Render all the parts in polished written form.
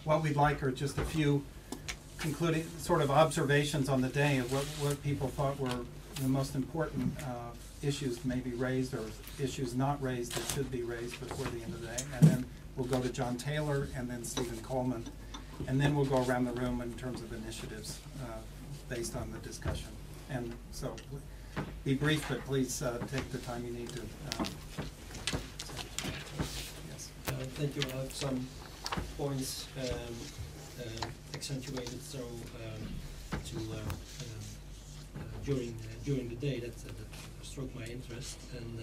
what we'd like are just a few concluding sort of observations on the day of what people thought were the most important issues maybe raised or issues not raised that should be raised before the end of the day. And then we'll go to John Taylor and then Stephen Coleman. And then we'll go around the room in terms of initiatives based on the discussion. And so be brief, but please take the time you need to. Yes. Thank you. I have some points accentuated so during the day that struck my interest, and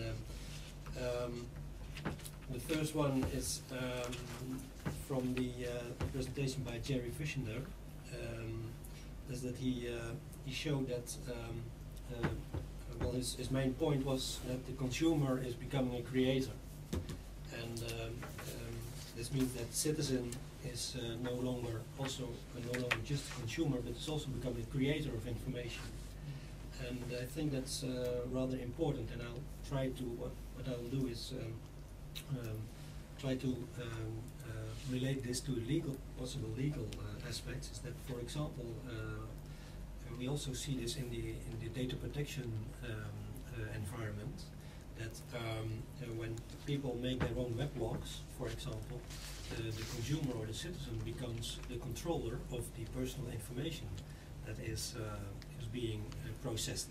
the first one is from the presentation by Jerry Fischender, is that he showed that well, his main point was that the consumer is becoming a creator, and this means that citizen is no longer just a consumer, but it's also becoming a creator of information. And I think that's rather important, and I'll try to, what I'll do is try to relate this to possible legal aspects. Is that, for example, we also see this in the data protection environment, that when people make their own weblogs, for example, the consumer or the citizen becomes the controller of the personal information that is being processed,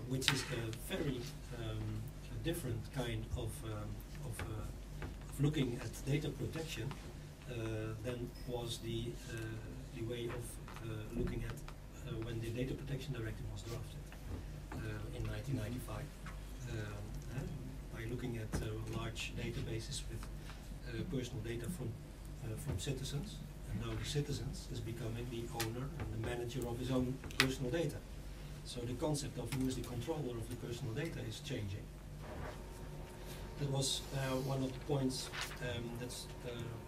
which is a very different kind of looking at data protection than was the way of looking at when the Data Protection Directive was drafted in 1995, by looking at large databases with personal data from citizens, and now the citizens is becoming the owner and the manager of his own personal data. So the concept of who is the controller of the personal data is changing. That was one of the points that's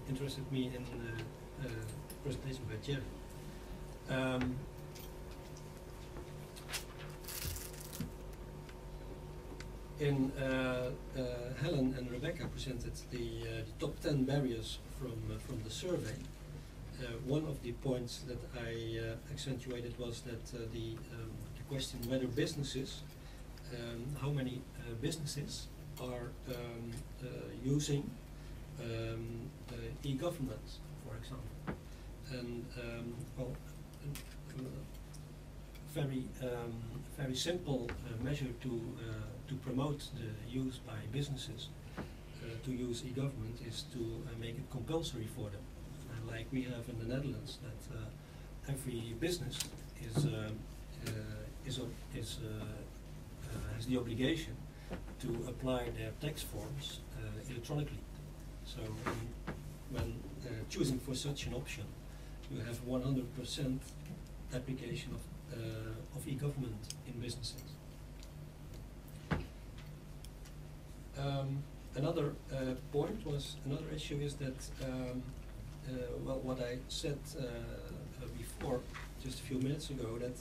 interested me in the presentation by Jerry. Helen and Rebecca presented the top 10 barriers from the survey. One of the points that I accentuated was that the question whether businesses, how many businesses are using eGovernment, for example, and well, very simple measure to promote the use by businesses to use eGovernment is to make it compulsory for them, like we have in the Netherlands, that every business has the obligation to apply their tax forms electronically. So when choosing for such an option, you have 100% application of e-government in businesses. Another point was, another issue is that, well, what I said before, just a few minutes ago, that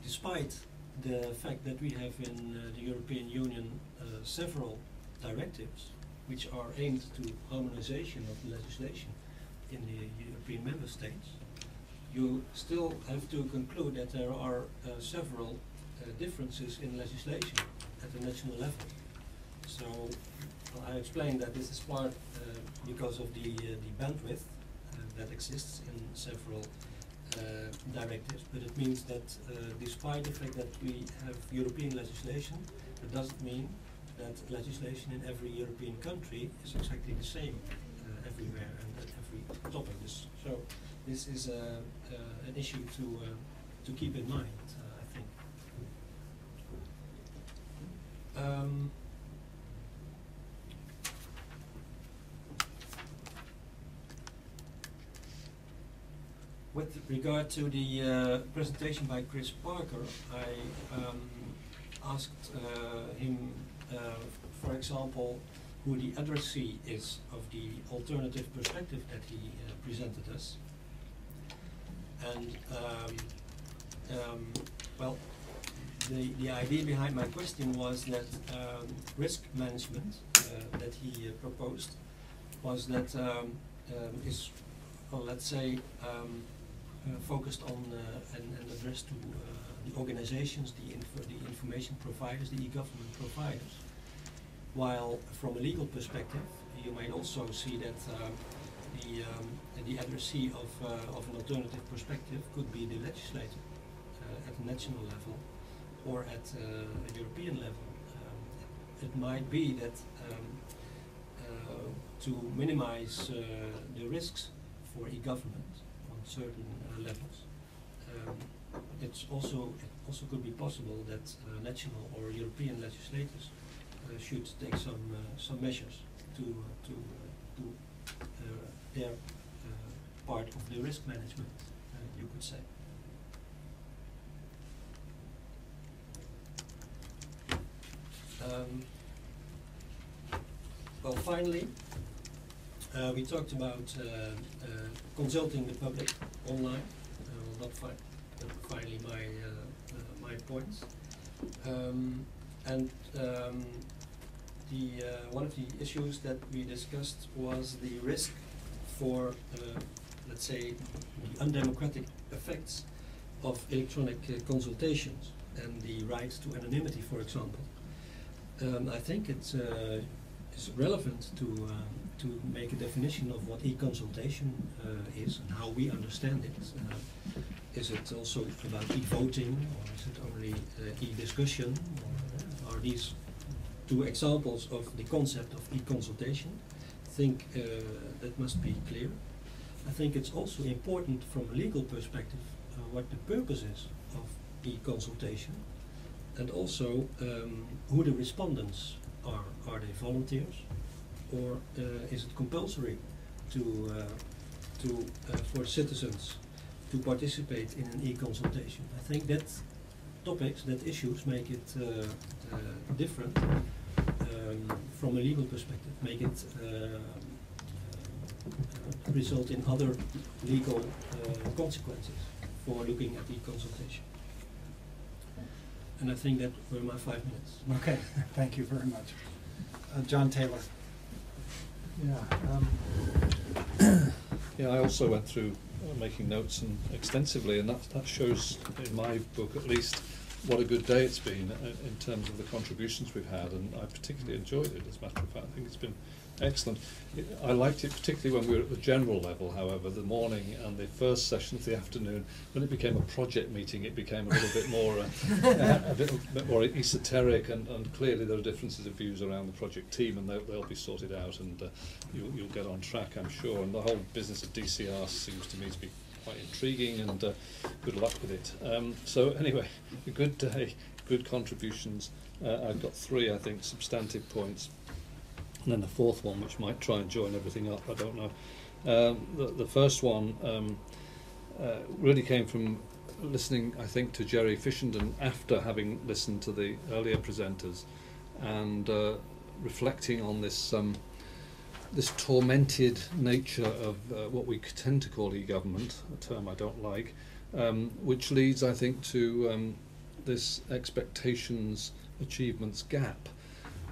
despite the fact that we have in the European Union several directives which are aimed to harmonization of legislation in the European member states, you still have to conclude that there are several differences in legislation at the national level. So I explained that this is part because of the bandwidth that exists in several directives, but it means that despite the fact that we have European legislation, it doesn't mean that legislation in every European country is exactly the same everywhere and at every topic. So this is an issue to keep in mind, I think. With regard to the presentation by Chris Parker, I asked him, for example, who the addressee is of the alternative perspective that he presented us. And well, the idea behind my question was that risk management that he proposed was that is well, let's say, focused on and addressed to the organizations, the information providers, the e-government providers. While from a legal perspective, you might also see that the addressee of an alternative perspective could be the legislator at a national level or at a European level. It might be that to minimize the risks for e-government on certain levels, it also could be possible that national or European legislators should take some measures to their part of the risk management, you could say. Well, finally, we talked about consulting the public online. Finally, my points. One of the issues that we discussed was the risk for, let's say, the undemocratic effects of electronic consultations and the right to anonymity, for example. I think it's relevant to make a definition of what e-consultation is and how we understand it. Is it also about e-voting, or is it only e-discussion? Or are these two examples of the concept of e-consultation? I think that must be clear. I think it's also important from a legal perspective what the purpose is of e-consultation, and also who the respondents are. Are they volunteers, or is it compulsory for citizens to participate in an e-consultation? I think that issues make it different from a legal perspective, make it result in other legal consequences for looking at e-consultation. And I think that were my 5 minutes. Okay, thank you very much. John Taylor. Yeah, I also went through making notes and extensively, and that shows, in my book at least, what a good day it's been in terms of the contributions we've had, and I particularly enjoyed it, as a matter of fact. I think it's been excellent. I liked it particularly when we were at the general level, however, the morning and the first session of the afternoon. When it became a project meeting, it became a little bit more a bit more esoteric, and clearly there are differences of views around the project team, and they'll be sorted out, and you'll get on track, I'm sure. And the whole business of DCR seems to me to be quite intriguing, and good luck with it. So anyway, a good day, good contributions. I've got 3, I think, substantive points. And then the 4th one, which might try and join everything up, I don't know. The first one really came from listening, I think, to Jerry Fishenden after having listened to the earlier presenters, and reflecting on this this tormented nature of what we tend to call e-government, a term I don't like, which leads, I think, to this expectations achievements gap.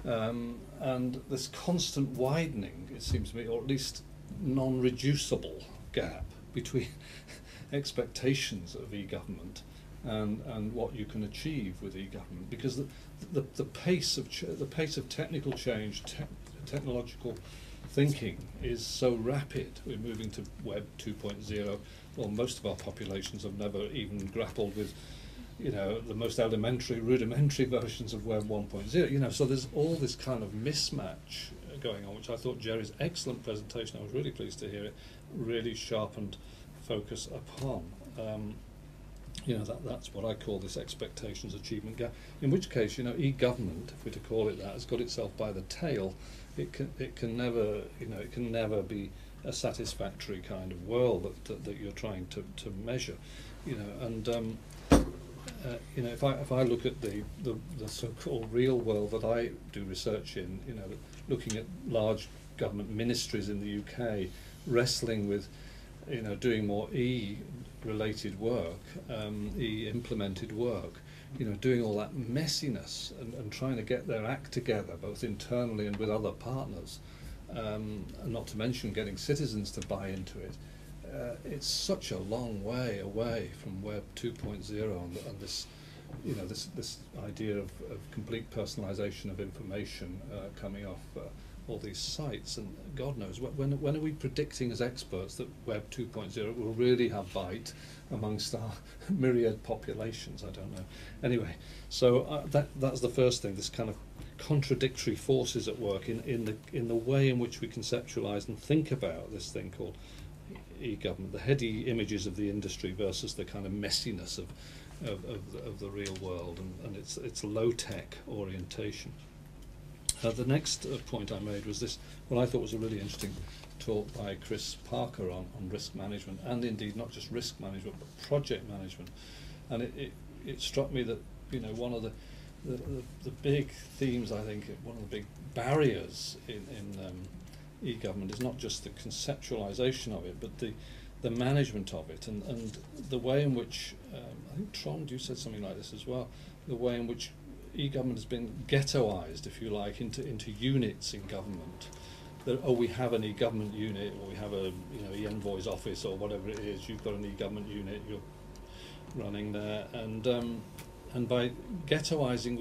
And this constant widening, it seems to me, or at least non-reducible gap between expectations of e-government and what you can achieve with e-government, because the pace of technical change, technological thinking is so rapid. We're moving to Web 2.0. Well, most of our populations have never even grappled with, the most rudimentary versions of Web 1.0, so there's all this kind of mismatch going on, which I thought Jerry's excellent presentation, I was really pleased to hear it, really sharpened focus upon. That's what I call this expectations achievement gap, in which case, e-government, if we're to call it that, has got itself by the tail. It can never be a satisfactory kind of world that you're trying to measure, and if I look at the so-called real world that I do research in, looking at large government ministries in the UK wrestling with, doing more e-related work, e-implemented work, doing all that messiness and trying to get their act together, both internally and with other partners, and not to mention getting citizens to buy into it. it's such a long way away from Web 2.0 and this, you know, this idea of complete personalisation of information coming off all these sites, and God knows when are we predicting as experts that Web 2.0 will really have bite amongst our myriad populations? I don't know. Anyway, so that's the first thing. This kind of contradictory forces at work in the way in which we conceptualise and think about this thing called e-government, the heady images of the industry versus the kind of messiness of the real world and its low-tech orientation. The next point I made was this, what I thought was a really interesting talk by Chris Parker on risk management, and indeed not just risk management but project management. And it struck me that, you know, one of the big themes, I think, one of the big barriers in e-government is not just the conceptualization of it, but the management of it, and the way in which, I think Trond, you said something like this as well, the way in which e-government has been ghettoized, if you like, into units in government. We have an e-government unit, or we have a e-envoy's office, or whatever it is. You've got an e-government unit you're running there, and by ghettoizing,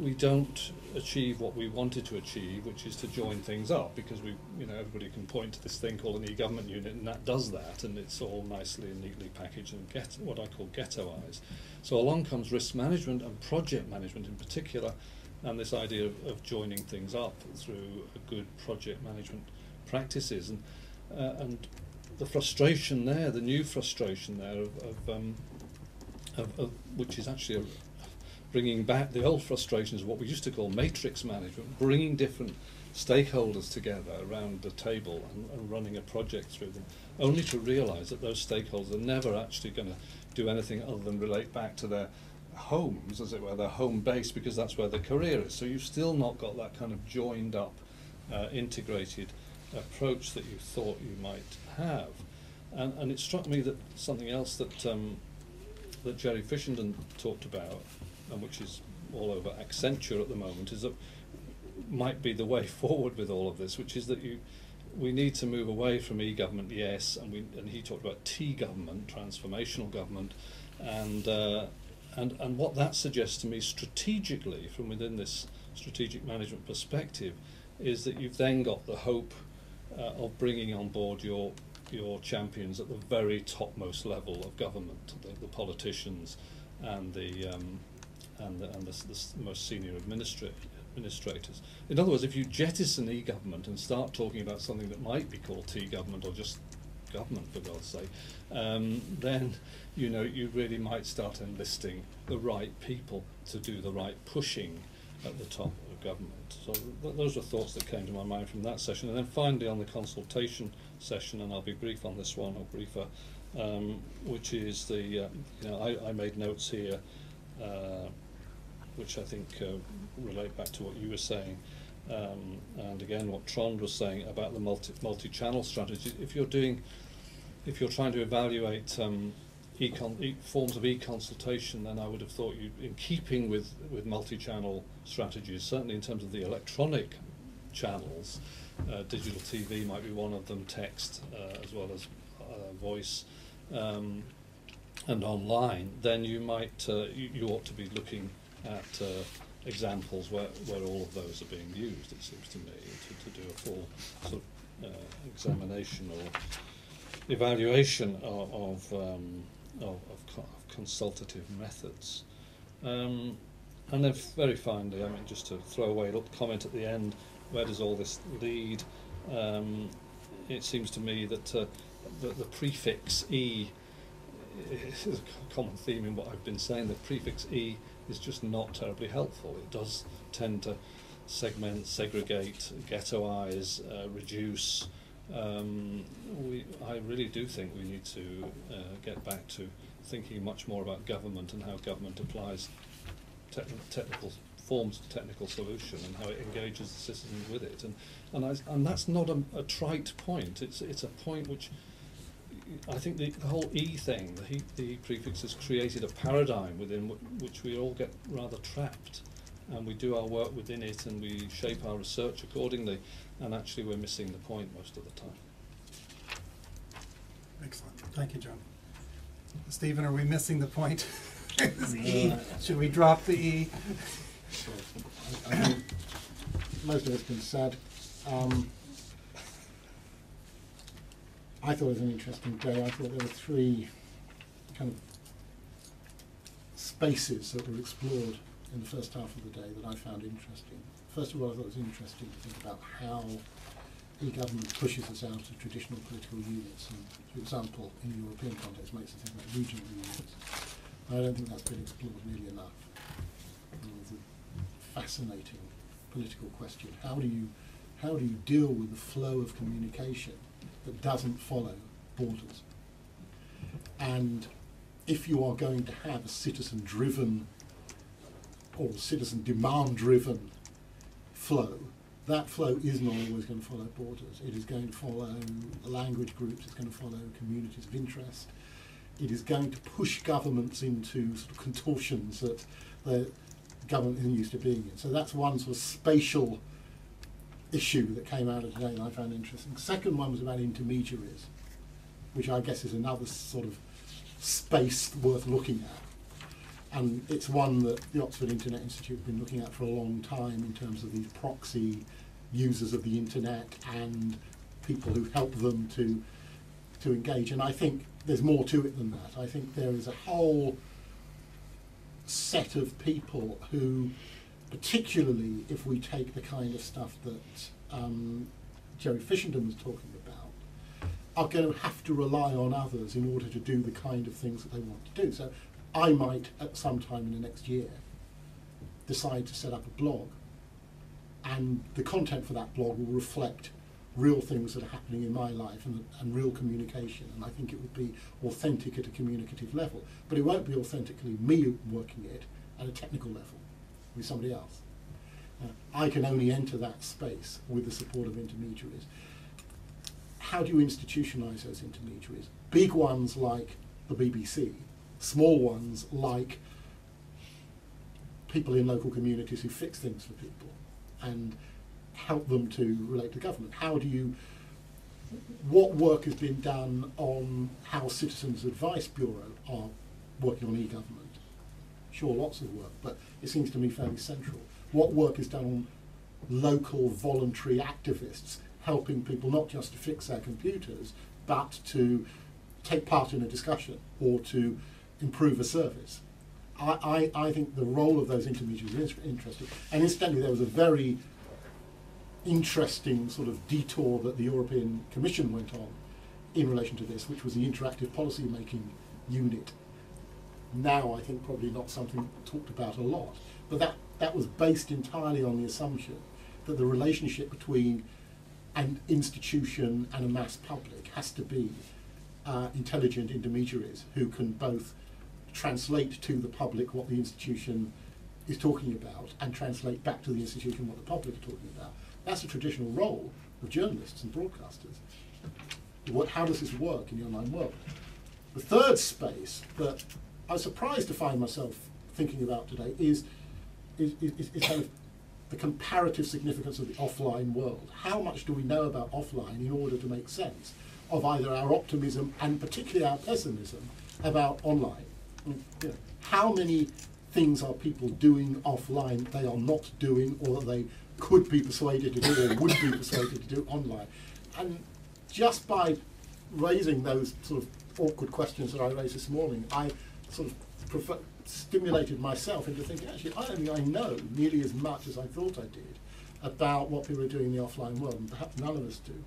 we don't achieve what we wanted to achieve, which is to join things up, because everybody can point to this thing called an e-government unit, and that does that, and it's all nicely and neatly packaged and what I call ghettoized. So along comes risk management and project management in particular, and this idea of joining things up through a good project management practices, and the frustration there, the new frustration there of which is actually bringing back the old frustrations of what we used to call matrix management, bringing different stakeholders together around the table and running a project through them, only to realise that those stakeholders are never actually going to do anything other than relate back to their homes, as it were, their home base, because that's where the career is. So you've still not got that kind of joined up, integrated approach that you thought you might have. And it struck me that something else that Jerry Fishenden talked about, and which is all over Accenture at the moment, is that might be the way forward with all of this, which is that we need to move away from e-government, yes, and he talked about T-government, transformational government, and what that suggests to me strategically from within this strategic management perspective is that you've then got the hope of bringing on board your champions at the very topmost level of government, the politicians and the most senior administrators. In other words, if you jettison e-government and start talking about something that might be called T-government or just government, for God's sake, then you really might start enlisting the right people to do the right pushing at the top of government. So those are thoughts that came to my mind from that session. And then finally on the consultation session, and I'll be brief on this one, or briefer, which is I made notes here which I think relate back to what you were saying, and again what Trond was saying about the multi-channel strategy. If you're trying to evaluate forms of e-consultation, then I would have thought in keeping with multi-channel strategies, certainly in terms of the electronic channels, digital TV might be one of them, text as well as voice, and online, then you might you ought to be looking at examples where all of those are being used, it seems to me, to do a full sort of examination or evaluation of consultative methods. And then very finally, I mean, just to throw away a little comment at the end, where does all this lead? It seems to me that the prefix E is a common theme in what I've been saying. The prefix E is just not terribly helpful. It does tend to segment, segregate, ghettoize, reduce. I really do think we need to get back to thinking much more about government and how government applies technical forms of technical solution and how it engages the citizens with it. And that's not a trite point. It's a point which I think the whole E thing, the E prefix, has created a paradigm within which we all get rather trapped, and we do our work within it and we shape our research accordingly, and actually we're missing the point most of the time. Excellent. Thank you, John. Stephen, are we missing the point? E. Should we drop the E? Sure. I think most of it's been said. I thought it was an interesting day. I thought there were three kind of spaces that were explored in the first half of the day that I found interesting. First of all, I thought it was interesting to think about how e-government pushes us out of traditional political units, and, for example, in the European context, makes us think about regional units. I don't think that's been explored nearly enough. It's a fascinating political question. How do you deal with the flow of communication that doesn't follow borders? And if you are going to have a citizen-driven or citizen demand-driven flow, that flow is not always going to follow borders. It is going to follow language groups, it's going to follow communities of interest. It is going to push governments into sort of contortions that the government isn't used to being in. So that's one sort of spatial issue that came out of today and I found interesting. The second one was about intermediaries, which I guess is another sort of space worth looking at. And it's one that the Oxford Internet Institute have been looking at for a long time in terms of these proxy users of the internet and people who help them to engage. And I think there's more to it than that. I think there is a whole set of people who, particularly if we take the kind of stuff that Jerry Fishenden was talking about, are going to have to rely on others in order to do the kind of things that they want to do. So I might, at some time in the next year, decide to set up a blog, and the content for that blog will reflect real things that are happening in my life and real communication, and I think it would be authentic at a communicative level. But it won't be authentically me working it at a technical level with somebody else. I can only enter that space with the support of intermediaries. How do you institutionalise those intermediaries? Big ones like the BBC, small ones like people in local communities who fix things for people and help them to relate to government. What work has been done on how Citizens Advice Bureau are working on e-government? Sure, lots of work, but it seems to me fairly central. What work is done on local voluntary activists helping people not just to fix their computers, but to take part in a discussion or to improve a service? I think the role of those intermediaries is interesting. And incidentally, there was a very interesting sort of detour that the European Commission went on in relation to this, which was the interactive policy making unit. Now I think probably not something talked about a lot, but that was based entirely on the assumption that the relationship between an institution and a mass public has to be intelligent intermediaries who can both translate to the public what the institution is talking about and translate back to the institution what the public are talking about. That's a traditional role of journalists and broadcasters. How does this work in the online world? The third space that I was surprised to find myself thinking about today is kind of the comparative significance of the offline world. How much do we know about offline in order to make sense of either our optimism and particularly our pessimism about online? You know, how many things are people doing offline they are not doing, or that they could be persuaded to do or would be persuaded to do online? And just by raising those sort of awkward questions that I raised this morning, I sort of stimulated myself into thinking, actually, I don't think I know nearly as much as I thought I did about what people are doing in the offline world, and perhaps none of us do.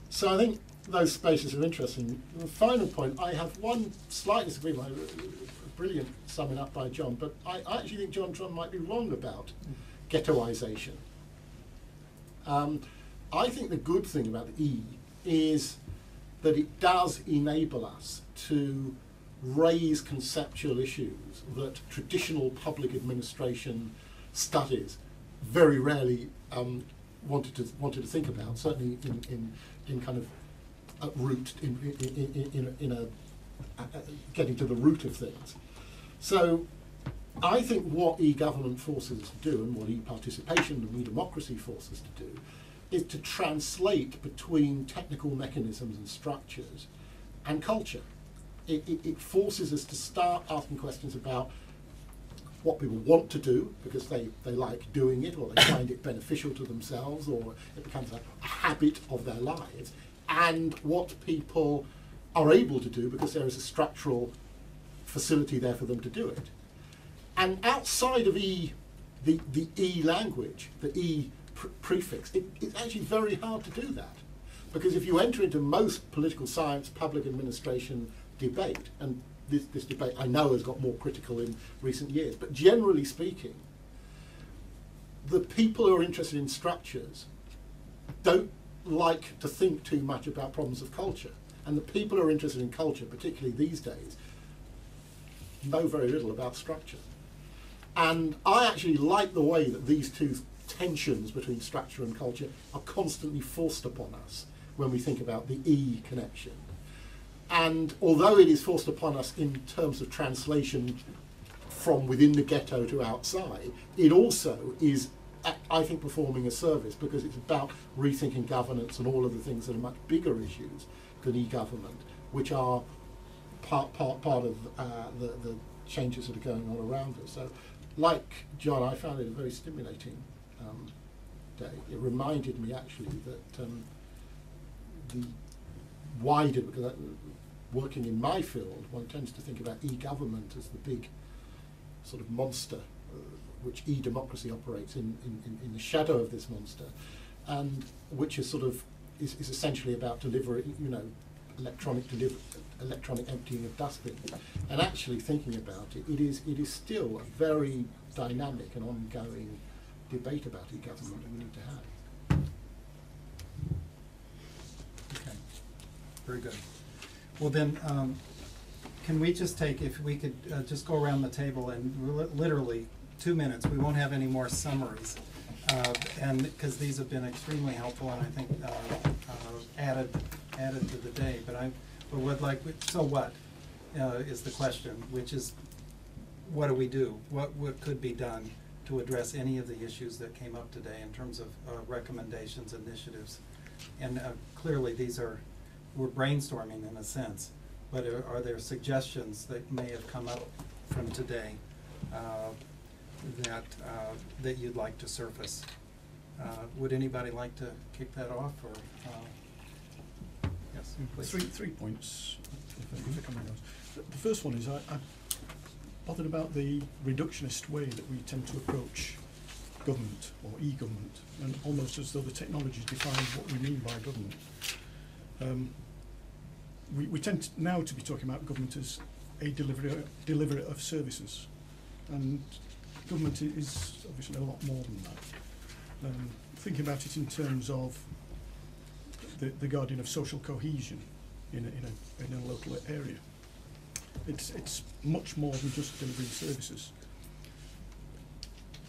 So I think those spaces are interesting. The final point, I have one slight disagreement, a brilliant summing up by John, but I actually think John Trond might be wrong about ghettoisation. I think the good thing about the E is that it does enable us to raise conceptual issues that traditional public administration studies very rarely wanted to think about, certainly in kind of getting to the root of things. So I think what e-government forces us to do, and what e-participation and e-democracy forces us to do, is to translate between technical mechanisms and structures and culture. It forces us to start asking questions about what people want to do because they like doing it, or they find it beneficial to themselves, or it becomes a habit of their lives, and what people are able to do because there is a structural facility there for them to do it. And outside of the E language, the E prefix, it's actually very hard to do that. Because if you enter into most political science, public administration debate, and this debate I know has got more critical in recent years, but generally speaking, the people who are interested in structures don't like to think too much about problems of culture. And the people who are interested in culture, particularly these days, know very little about structure. And I actually like the way that these two tensions between structure and culture are constantly forced upon us when we think about the E connection. And although it is forced upon us in terms of translation from within the ghetto to outside, it also is, I think, performing a service, because it's about rethinking governance and all of the things that are much bigger issues than e-government, which are part of the changes that are going on around us. So, like John, I found it a very stimulating day. It reminded me actually that the wider, because working in my field, one tends to think about e-government as the big sort of monster, which e-democracy operates in the shadow of this monster, and which is sort of is essentially about delivering, electronic emptying of dustbins. And actually thinking about it, it is still a very dynamic and ongoing debate about e-government that we need to have. Okay, very good. Well then, can we just take, if we could just go around the table and literally 2 minutes, we won't have any more summaries, and because these have been extremely helpful and I think added to the day, but would like, so what is the question, which is, what do we do? What could be done to address any of the issues that came up today in terms of recommendations, initiatives? And clearly we're brainstorming in a sense, but are there suggestions that may have come up from today that you'd like to surface? Would anybody like to kick that off, or yes, please? Three points, if I come on those. The first one is I bothered about the reductionist way that we tend to approach government or e-government, and almost as though the technology defines what we mean by government. We tend now to be talking about government as a deliverer of services, and government is obviously a lot more than that. Thinking about it in terms of the guardian of social cohesion in a local area, it's much more than just delivering services.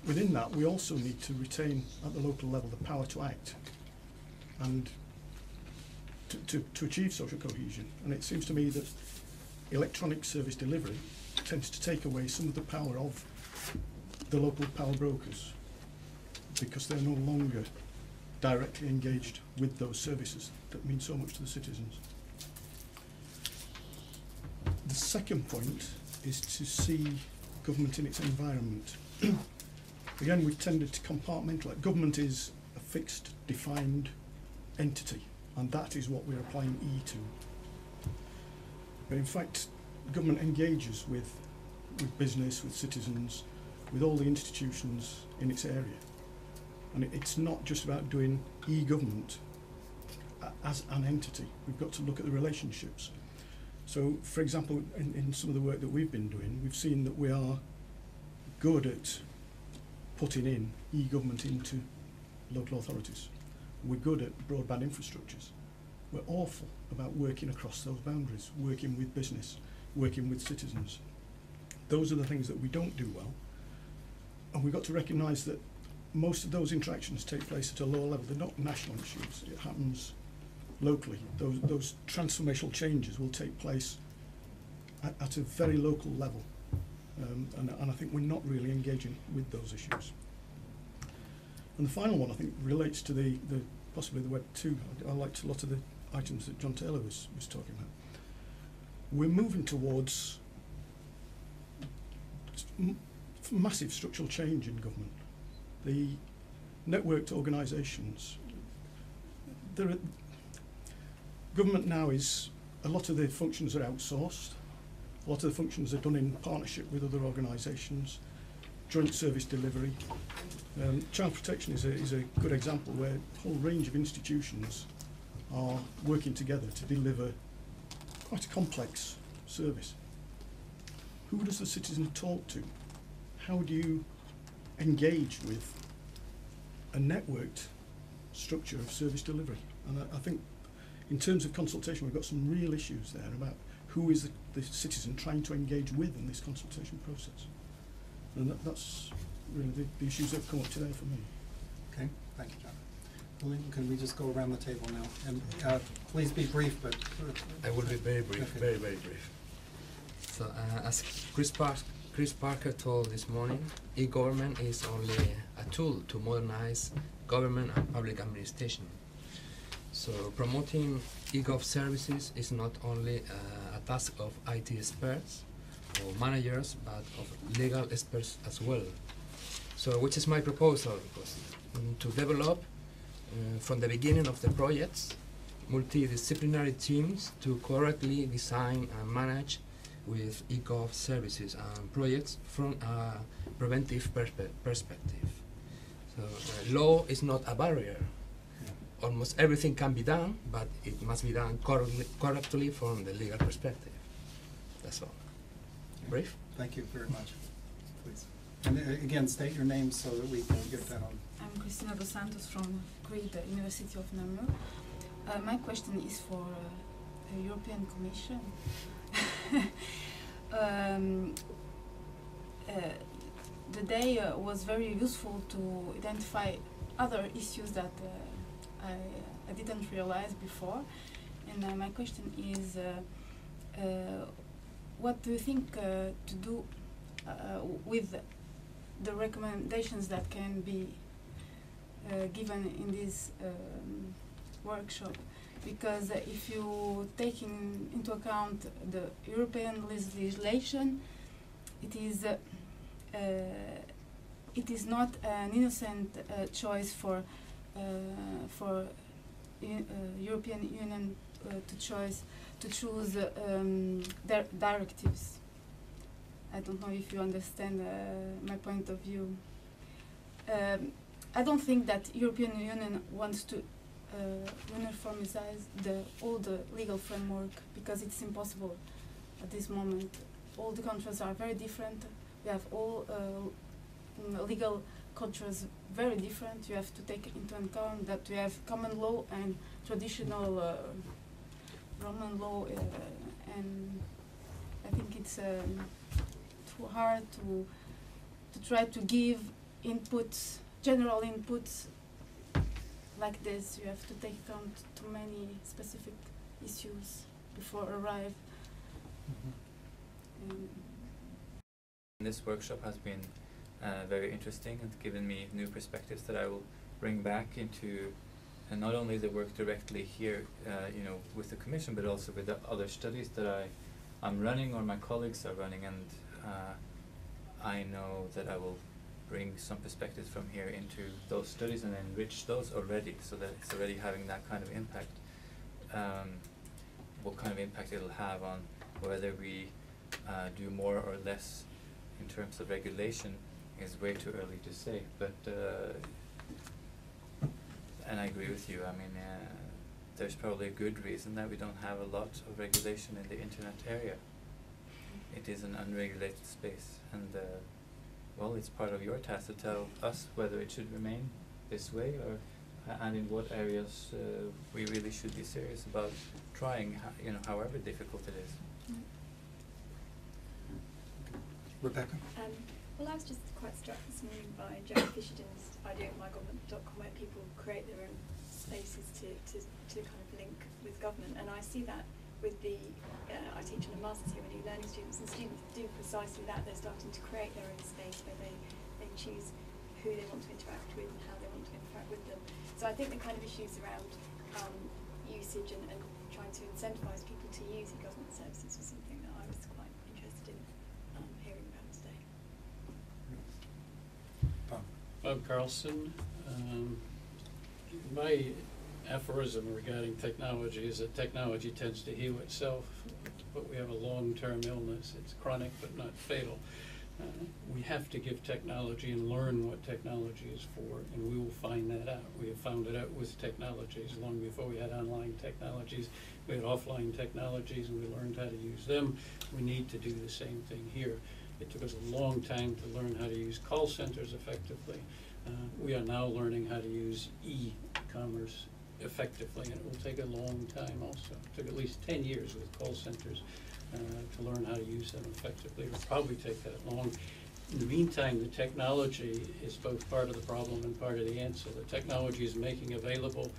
Within that, we also need to retain at the local level the power to act and to achieve social cohesion. And it seems to me that electronic service delivery tends to take away some of the power of the local power brokers, because they're no longer directly engaged with those services that mean so much to the citizens. The second point is to see government in its environment. Again, we've tended to compartmentalise. Government is a fixed, defined entity, and that is what we're applying E to. But in fact, government engages with business, with citizens, with all the institutions in its area. And it's not just about doing e-government as an entity. We've got to look at the relationships. So, for example, in some of the work that we've been doing, we've seen that we are good at putting in e-government into local authorities. We're good at broadband infrastructures. We're awful about working across those boundaries, working with business, working with citizens. Those are the things that we don't do well. And we've got to recognise that most of those interactions take place at a lower level. They're not national issues. It happens locally. Those transformational changes will take place at a very local level. And I think we're not really engaging with those issues. And the final one, I think, relates to possibly the Web 2. I liked a lot of the items that John Taylor was talking about. we're moving towards massive structural change in government. The networked organisations, government now is, a lot of the functions are outsourced, a lot of the functions are done in partnership with other organisations, joint service delivery. Child protection is a good example where a whole range of institutions are working together to deliver quite a complex service. Who does the citizen talk to? How do you engage with a networked structure of service delivery? And I think in terms of consultation, we've got some real issues there about who is the citizen trying to engage with in this consultation process. And that's really the issues that have come up today for me. Okay, thank you, John. William, can we just go around the table now? And please be brief, but... I will be very brief, okay. very, very brief. So, as Chris Parker told this morning, e-government is only a tool to modernize government and public administration. So promoting e-gov services is not only a task of IT experts or managers, but of legal experts as well. So which is my proposal? Because, to develop from the beginning of the projects multidisciplinary teams to correctly design and manage with eGov services and projects from a preventive perspective. So law is not a barrier. Almost everything can be done, but it must be done correctly from the legal perspective. That's all. Brief? Thank you very much. Please. And again, state your name so that we can get that on. I'm Cristina dos Santos from Crete, University of Namur. My question is for the European Commission. The day was very useful to identify other issues that I didn't realize before. And my question is, what do you think to do with the recommendations that can be given in this workshop? Because if you take into account the European legislation, it is not an innocent choice for European Union to choose directives. I don't know if you understand my point of view. I don't think that European Union wants to uniformize all the legal framework, because it's impossible at this moment. All the countries are very different. We have all legal cultures very different. You have to take into account that we have common law and traditional Roman law, and I think it's too hard to try to give inputs, general inputs like this. You have to take account to many specific issues before arrive. This workshop has been very interesting and given me new perspectives that I will bring back into not only the work directly here, with the Commission, but also with the other studies that I'm running or my colleagues are running, and I know that I will bring some perspectives from here into those studies and enrich those already, so that it's already having that kind of impact. What kind of impact it'll have on whether we do more or less in terms of regulation is way too early to say, but and I agree with you. I mean, there's probably a good reason that we don't have a lot of regulation in the internet area. It is an unregulated space, and well, it's part of your task to tell us whether it should remain this way, or and in what areas we really should be serious about trying, however difficult it is. Rebecca? Well, I was just quite struck this morning by Jerry Fisherden's idea of mygovernment.com, where people create their own spaces to kind of link with government, and I see that with the, I teach on a master's here with e-learning students, and students do precisely that. They're starting to create their own space where they choose who they want to interact with and how they want to interact with them. So I think the kind of issues around usage and trying to incentivise people to use e-government services was something that I was quite interested in hearing about today. Bob Carlson. My aphorism regarding technology is that technology tends to heal itself, but we have a long-term illness. It's chronic but not fatal. We have to give technology and learn what technology is for, and we will find that out. We have found it out with technologies long before we had online technologies. We had offline technologies, and we learned how to use them. We need to do the same thing here. It took us a long time to learn how to use call centers effectively. We are now learning how to use e-commerce effectively, and it will take a long time also. It took at least 10 years with call centers to learn how to use them effectively. It will probably take that long. In the meantime, the technology is both part of the problem and part of the answer. The technology is making available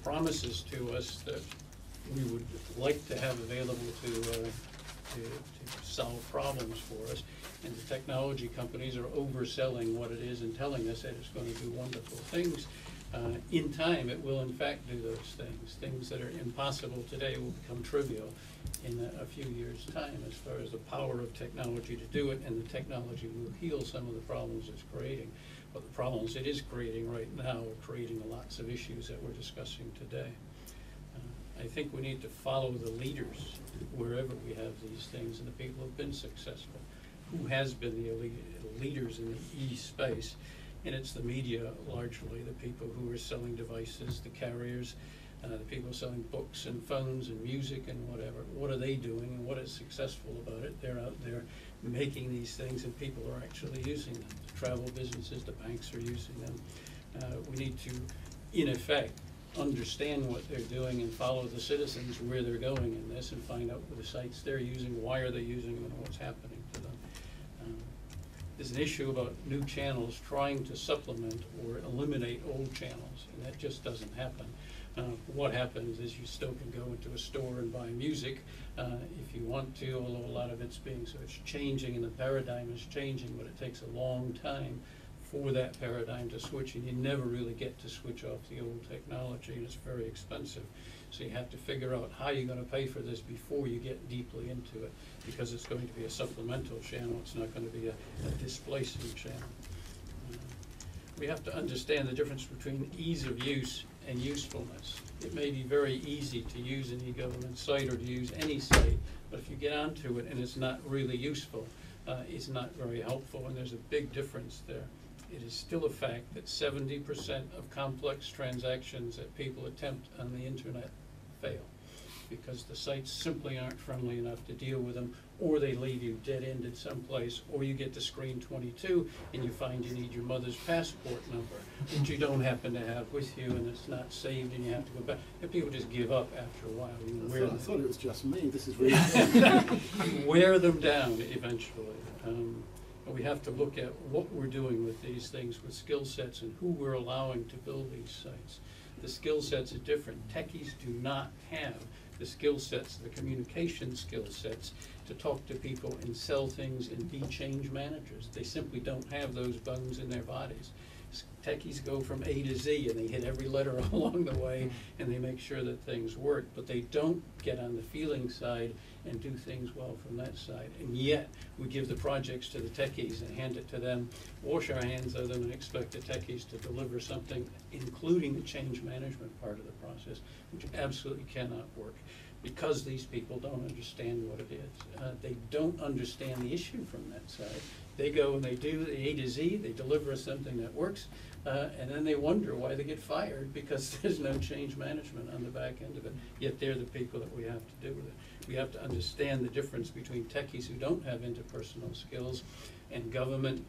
promises to us that we would like to have available to solve problems for us. And the technology companies are overselling what it is and telling us that it's going to do wonderful things. In time, it will in fact do those things. Things that are impossible today will become trivial in a few years' time as far as the power of technology to do it, and the technology will heal some of the problems it's creating. But the problems it is creating right now are creating lots of issues that we're discussing today. I think we need to follow the leaders wherever we have these things, and the people who have been successful. Who has been the leaders in the e-space? And it's the media, largely, the people who are selling devices, the carriers, the people selling books and phones and music and whatever. What are they doing, and what is successful about it? They're out there making these things, and people are actually using them. The travel businesses, the banks are using them. We need to, in effect, understand what they're doing and follow the citizens where they're going in this, and find out what the sites they're using, why are they using them, and what's happening to them. There's an issue about new channels trying to supplement or eliminate old channels, and that just doesn't happen. What happens is you still can go into a store and buy music if you want to, although a lot of it's being, so it's changing and the paradigm is changing, but it takes a long time for that paradigm to switch, and you never really get to switch off the old technology, and it's very expensive. So you have to figure out how you're going to pay for this before you get deeply into it, because it's going to be a supplemental channel. It's not going to be a displacing channel. We have to understand the difference between ease of use and usefulness. It may be very easy to use an e-government site or to use any site, but if you get onto it and it's not really useful, it's not very helpful, and there's a big difference there. It is still a fact that 70% of complex transactions that people attempt on the internet fail, because the sites simply aren't friendly enough to deal with them, or they leave you dead-ended someplace, or you get to screen 22 and you find you need your mother's passport number, which you don't happen to have with you, and it's not saved, and you have to go back. And people just give up after a while. I thought it was just me. This is really you wear them down eventually. We have to look at what we're doing with these things, with skill sets, and who we're allowing to build these sites. The skill sets are different. Techies do not have the skill sets, the communication skill sets, to talk to people and sell things and be change managers. They simply don't have those bones in their bodies. Techies go from A to Z, and they hit every letter along the way, and they make sure that things work, but they don't get on the feeling side and do things well from that side. And yet, we give the projects to the techies and hand it to them, wash our hands of them, and expect the techies to deliver something, including the change management part of the process, which absolutely cannot work, because these people don't understand what it is. They don't understand the issue from that side. They go and they do the A to Z, they deliver us something that works, and then they wonder why they get fired, because there's no change management on the back end of it. Yet they're the people that we have to do with it. We have to understand the difference between techies who don't have interpersonal skills and government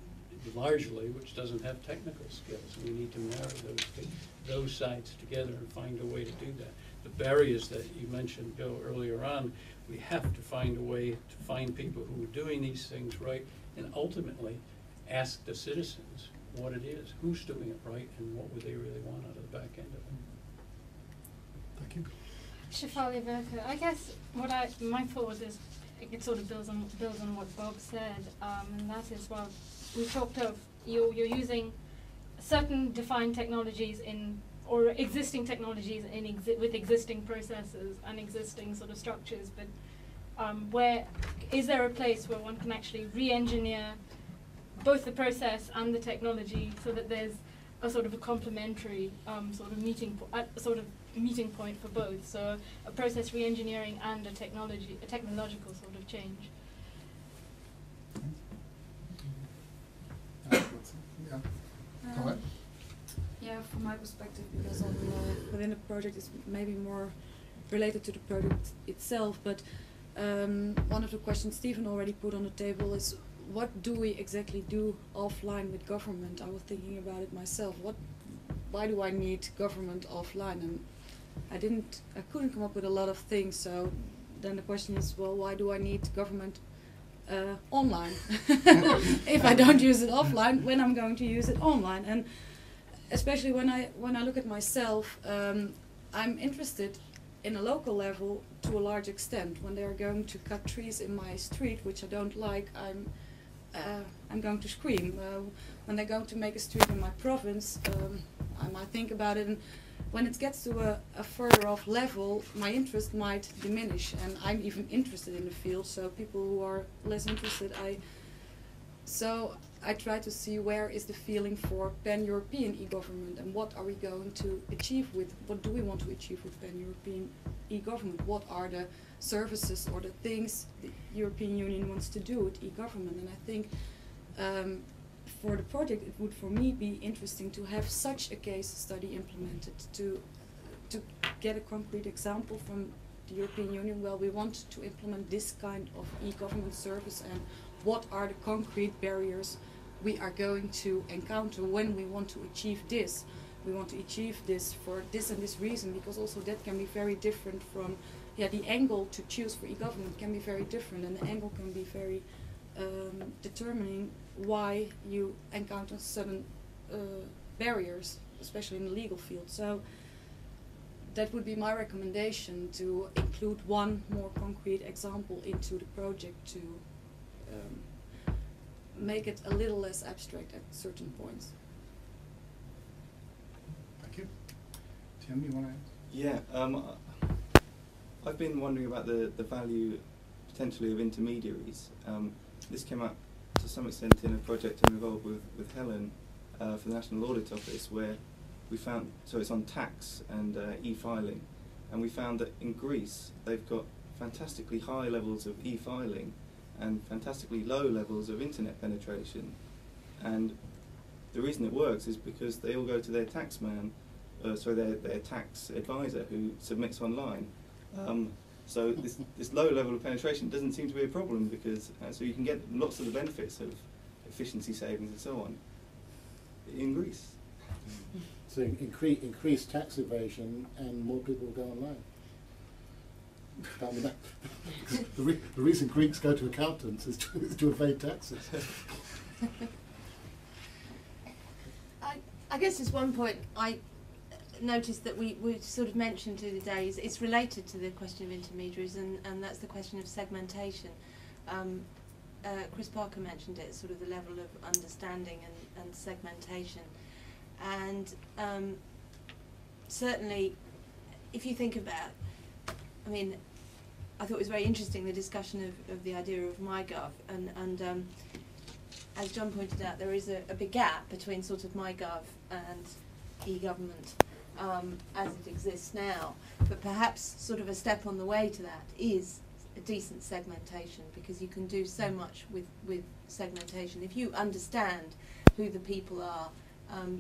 largely, which doesn't have technical skills. And we need to marry those sides together and find a way to do that. The barriers that you mentioned, Bill, earlier on, we have to find a way to find people who are doing these things right, and ultimately ask the citizens what it is, who's doing it right, and what would they really want out of the back end of it. Thank you. Shefali Berker, I guess my thought is, it sort of builds on what Bob said, and that is, well, we talked of you're using certain defined technologies in or existing technologies with existing processes and existing sort of structures, but where is there a place where one can actually re-engineer both the process and the technology so that there's a sort of a complementary sort of meeting point for both, so a process re-engineering and a technological sort of change. Yeah. Yeah, from my perspective, because on within the project is maybe more related to the project itself, but one of the questions Stephen already put on the table is, what do we exactly do offline with government? I was thinking about it myself. Why do I need government offline? And I couldn't come up with a lot of things. So then the question is, well, why do I need government online? If I don't use it offline, when I'm going to use it online? And especially when I look at myself, I'm interested in a local level to a large extent. When they're going to cut trees in my street, which I don't like, I'm going to scream. When they're going to make a street in my province, I might think about it. And when it gets to a further off level, my interest might diminish. And I'm even interested in the field, so people who are less interested, I try to see where is the feeling for pan-European e-government, and what are we going to achieve what do we want to achieve with pan-European e-government? What are the services or the things the European Union wants to do with e-government? And I think for the project it would for me be interesting to have such a case study implemented, to get a concrete example from the European Union. Well, we want to implement this kind of e-government service, and what are the concrete barriers we are going to encounter when we want to achieve this. We want to achieve this for this and this reason, because also that can be very different from, the angle to choose for e-government can be very different, and the angle can be very determining why you encounter certain barriers, especially in the legal field. So that would be my recommendation, to include one more concrete example into the project, to make it a little less abstract at certain points. Thank you. Tim, you want to? Yeah, I've been wondering about the value potentially of intermediaries. This came up to some extent in a project I'm involved with Helen for the National Audit Office, where we found, so it's on tax and e-filing, and we found that in Greece they've got fantastically high levels of e-filing and fantastically low levels of internet penetration. And the reason it works is because they all go to their taxman, their tax advisor who submits online. So this low level of penetration doesn't seem to be a problem, because so you can get lots of the benefits of efficiency savings and so on in Greece. So increase tax evasion and more people will go online. I mean, the reason Greeks go to accountants is to evade taxes. I guess there's one point I noticed that we sort of mentioned today. It's related to the question of intermediaries, and that's the question of segmentation. Chris Parker mentioned it, sort of the level of understanding and segmentation. And certainly, if you think about, I mean, I thought it was very interesting, the discussion of the idea of MyGov, and as John pointed out, there is a big gap between sort of MyGov and e-government as it exists now. But perhaps sort of a step on the way to that is a decent segmentation, because you can do so much with segmentation. If you understand who the people are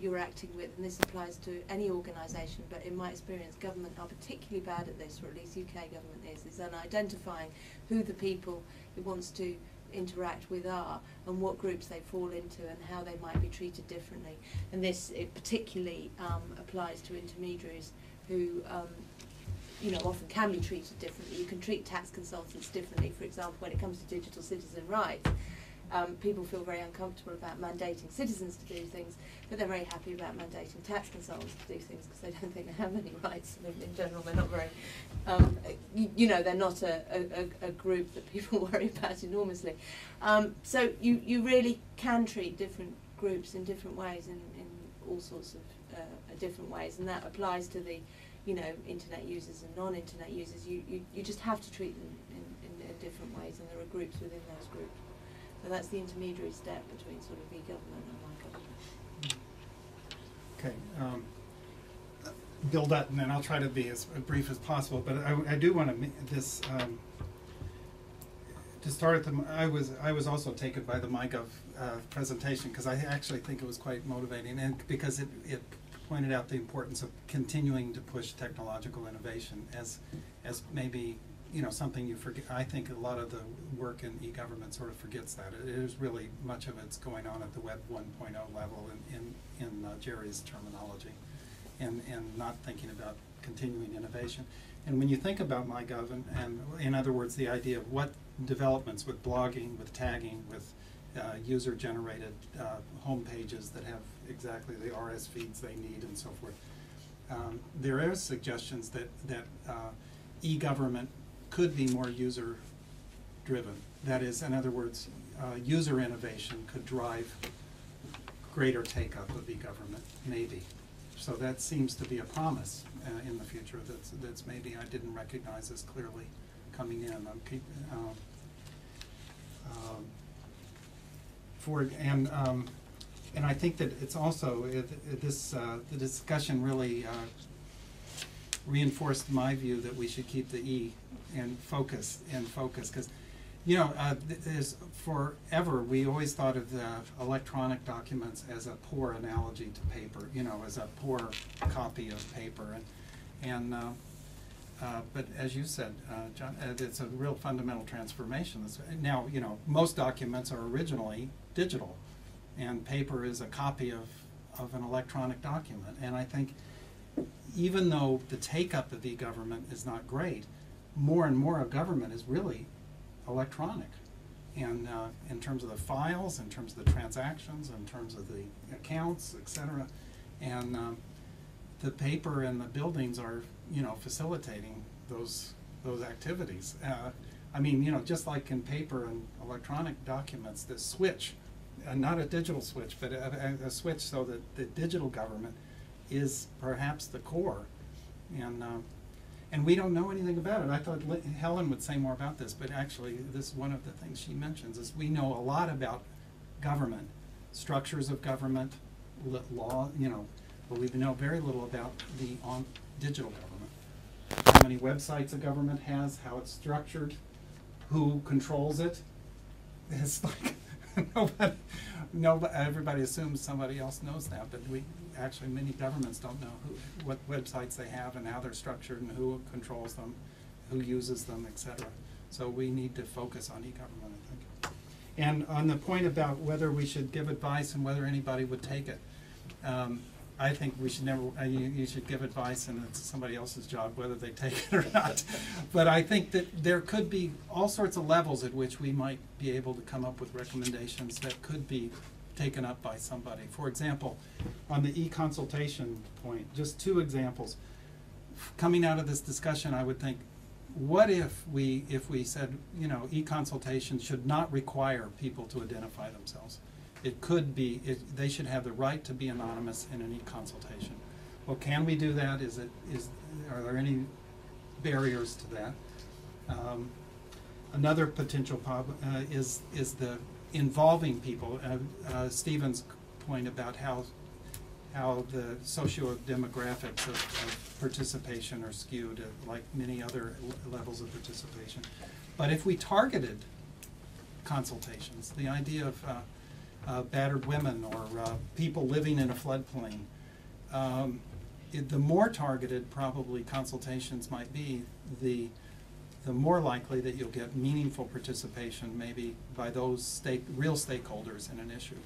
you're acting with, and this applies to any organisation, but in my experience government are particularly bad at this, or at least UK government is on identifying who the people it wants to interact with are, and what groups they fall into, and how they might be treated differently. And this particularly applies to intermediaries who often can be treated differently. You can treat tax consultants differently, for example, when it comes to digital citizen rights. People feel very uncomfortable about mandating citizens to do things, but they're very happy about mandating tax consultants to do things because they don't think they have any rights. In general, they're not very, they're not a group that people worry about enormously. So you really can treat different groups in different ways in all sorts different ways, and that applies to the, you know, internet users and non-internet users. You just have to treat them in different ways, and there are groups within those groups. So that's the intermediary step between sort of eGovernment and my government. Okay. Bill Dutton, and I'll try to be as brief as possible, but I do want to to start at the. I was also taken by the MyGov presentation because I actually think it was quite motivating, and because it pointed out the importance of continuing to push technological innovation as maybe, you know, something you forget. I think a lot of the work in eGovernment sort of forgets that. It is really much of it's going on at the Web 1.0 level in Jerry's terminology, and not thinking about continuing innovation. And when you think about MyGov, and in other words, the idea of what developments with blogging, with tagging, with user-generated home pages that have exactly the RS feeds they need and so forth, there are suggestions that eGovernment could be more user-driven. That is, in other words, user innovation could drive greater take-up of eGovernment, maybe. So that seems to be a promise in the future that's maybe I didn't recognize as clearly coming in. And I think that it's also the discussion really reinforced my view that we should keep the E and focus because, you know, there's forever we always thought of the electronic documents as a poor analogy to paper, you know, as a poor copy of paper, but as you said, John, it's a real fundamental transformation. Now, you know, most documents are originally digital, and paper is a copy of an electronic document. And I think even though the take-up of eGovernment is not great, more and more of government is really electronic. And in terms of the files, in terms of the transactions, in terms of the accounts, etc. And the paper and the buildings are, you know, facilitating those activities. I mean, you know, just like in paper and electronic documents, the switch, not a digital switch, but a switch so that the digital government is perhaps the core. And we don't know anything about it. I thought Helen would say more about this, but actually this is one of the things she mentions is we know a lot about government, structures of government, law, you know, but we know very little about the digital government. How many websites a government has, how it's structured, who controls it. It's like everybody assumes somebody else knows that, but actually many governments don't know what websites they have and how they're structured and who controls them, who uses them, etc. So we need to focus on eGovernment, I think. And on the point about whether we should give advice and whether anybody would take it, I think we should never, you should give advice and it's somebody else's job whether they take it or not. But I think that there could be all sorts of levels at which we might be able to come up with recommendations that could be taken up by somebody. For example, on the e-consultation point, just two examples. Coming out of this discussion, I would think, what if we said, you know, e-consultation should not require people to identify themselves? It could be, they should have the right to be anonymous in an e-consultation. Well, can we do that? Are there any barriers to that? Another potential problem is the involving people. Stephen's point about how the socio-demographics of participation are skewed, like many other levels of participation. But if we targeted consultations, the idea of battered women or people living in a floodplain, the more targeted probably consultations might be, the more likely that you'll get meaningful participation maybe by those real stakeholders in an issue.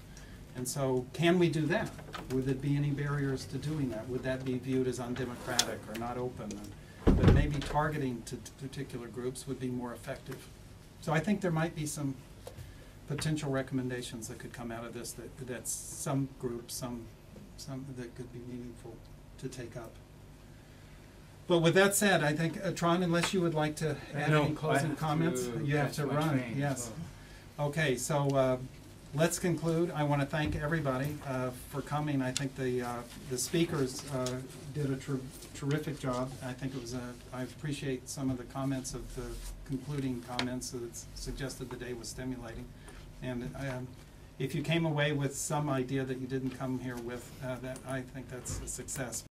And so can we do that? Would there be any barriers to doing that? Would that be viewed as undemocratic or not open? But maybe targeting to particular groups would be more effective. So I think there might be some potential recommendations that could come out of this that some groups, some that could be meaningful to take up. But with that said, I think, Trond, unless you would like to add any closing comments, you have to run. Yes. Okay, so let's conclude. I want to thank everybody for coming. I think the speakers did a terrific job. I think it was I appreciate some of the comments of the concluding comments that suggested the day was stimulating. And if you came away with some idea that you didn't come here with, that I think that's a success.